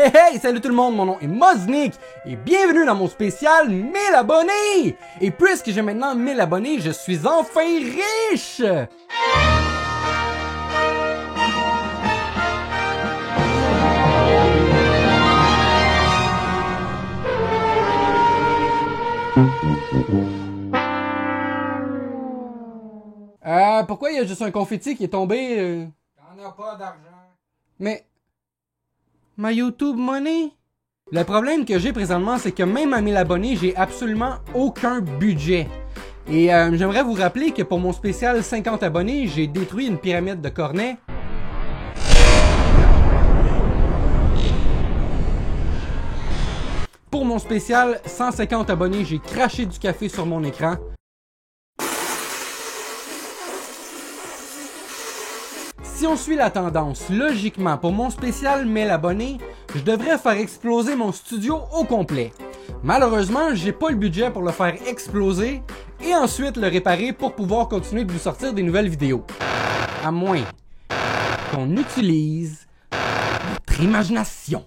Hey hey, salut tout le monde, mon nom est Moznick et bienvenue dans mon spécial 1000 abonnés! Et puisque j'ai maintenant 1000 abonnés, je suis enfin riche! Pourquoi il y a juste un confetti qui est tombé? T'en as pas d'argent. Mais... ma YouTube money? Le problème que j'ai présentement, c'est que même à 1000 abonnés, j'ai absolument aucun budget. Et j'aimerais vous rappeler que pour mon spécial 50 abonnés, j'ai détruit une pyramide de cornets. Pour mon spécial 150 abonnés, j'ai craché du café sur mon écran. Si on suit la tendance, logiquement, pour mon spécial 1000 abonnés, je devrais faire exploser mon studio au complet. Malheureusement, j'ai pas le budget pour le faire exploser et ensuite le réparer pour pouvoir continuer de vous sortir des nouvelles vidéos. À moins qu'on utilise notre imagination.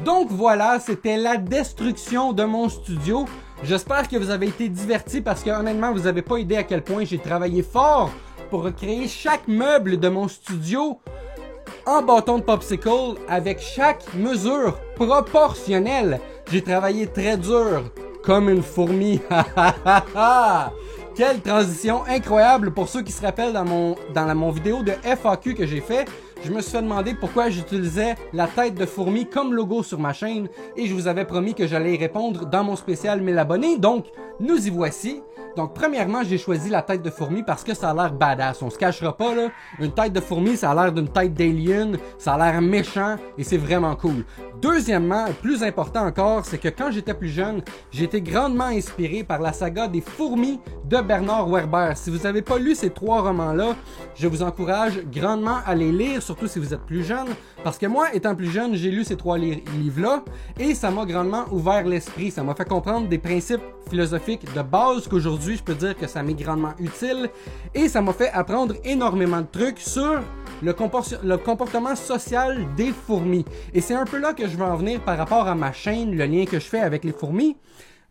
Donc voilà, c'était la destruction de mon studio. J'espère que vous avez été divertis parce que honnêtement, vous n'avez pas idée à quel point j'ai travaillé fort pour recréer chaque meuble de mon studio en bâton de popsicle avec chaque mesure proportionnelle. J'ai travaillé très dur, comme une fourmi. Quelle transition incroyable pour ceux qui se rappellent dans mon vidéo de FAQ que j'ai fait. Je me suis fait demander pourquoi j'utilisais la tête de fourmi comme logo sur ma chaîne et je vous avais promis que j'allais y répondre dans mon spécial 1000 abonnés, donc nous y voici. Donc premièrement, j'ai choisi la tête de fourmi parce que ça a l'air badass, on se cachera pas là, une tête de fourmi ça a l'air d'une tête d'alien, ça a l'air méchant et c'est vraiment cool. Deuxièmement, plus important encore, c'est que quand j'étais plus jeune, j'ai été grandement inspiré par la saga des fourmis de Bernard Werber. Si vous n'avez pas lu ces 3 romans-là, je vous encourage grandement à les lire, surtout si vous êtes plus jeune, parce que moi, étant plus jeune, j'ai lu ces 3 livres-là et ça m'a grandement ouvert l'esprit, ça m'a fait comprendre des principes philosophiques de base qu'aujourd'hui, je peux dire que ça m'est grandement utile et ça m'a fait apprendre énormément de trucs sur le comportement social des fourmis. Et c'est un peu là que je veux en venir par rapport à ma chaîne, le lien que je fais avec les fourmis.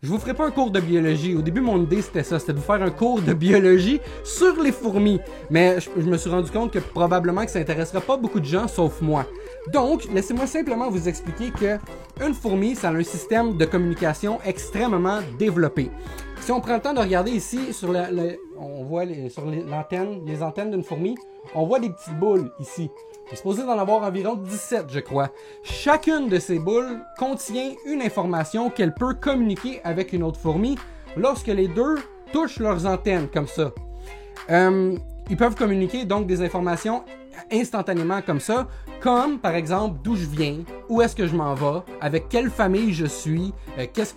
Je vous ferai pas un cours de biologie. Au début, mon idée, c'était ça. C'était de vous faire un cours de biologie sur les fourmis. Mais je me suis rendu compte que probablement que ça intéressera pas beaucoup de gens, sauf moi. Donc, laissez-moi simplement vous expliquer que une fourmi, ça a un système de communication extrêmement développé. Si on prend le temps de regarder ici, on voit sur les antennes d'une fourmi, on voit des petites boules ici. Il est supposé d'en avoir environ 17, je crois. Chacune de ces boules contient une information qu'elle peut communiquer avec une autre fourmi lorsque les deux touchent leurs antennes, comme ça. Ils peuvent communiquer donc des informations instantanément comme ça, comme par exemple d'où je viens, où est-ce que je m'en vais, avec quelle famille je suis,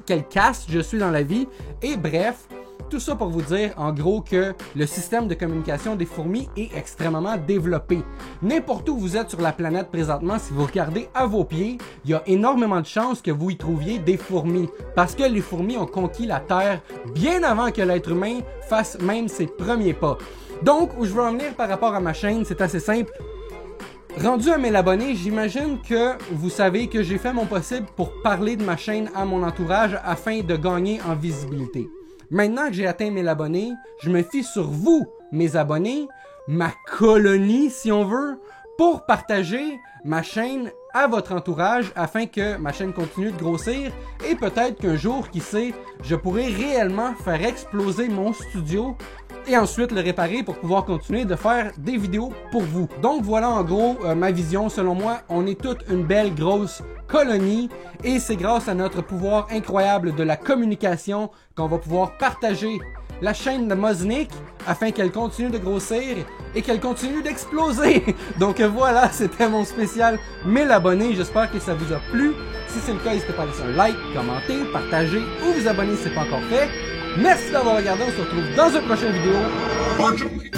quelle caste je suis dans la vie, et bref, tout ça pour vous dire en gros que le système de communication des fourmis est extrêmement développé. N'importe où vous êtes sur la planète présentement, si vous regardez à vos pieds, il y a énormément de chances que vous y trouviez des fourmis, parce que les fourmis ont conquis la Terre bien avant que l'être humain fasse même ses premiers pas. Donc, où je veux en venir par rapport à ma chaîne, c'est assez simple. Rendu à 1000 abonnés, j'imagine que vous savez que j'ai fait mon possible pour parler de ma chaîne à mon entourage afin de gagner en visibilité. Maintenant que j'ai atteint 1000 abonnés, je me fie sur vous, mes abonnés, ma colonie si on veut, pour partager ma chaîne à votre entourage afin que ma chaîne continue de grossir et peut-être qu'un jour, qui sait, je pourrai réellement faire exploser mon studio et ensuite le réparer pour pouvoir continuer de faire des vidéos pour vous. Donc voilà en gros ma vision. Selon moi, on est toute une belle grosse colonie et c'est grâce à notre pouvoir incroyable de la communication qu'on va pouvoir partager la chaîne de Moznick afin qu'elle continue de grossir et qu'elle continue d'exploser. Donc voilà, c'était mon spécial 1000 abonnés. J'espère que ça vous a plu. Si c'est le cas, n'hésitez pas à laisser un like, commenter, partager ou vous abonner si ce n'est pas encore fait. Merci d'avoir regardé, on se retrouve dans une prochaine vidéo. Bonne journée!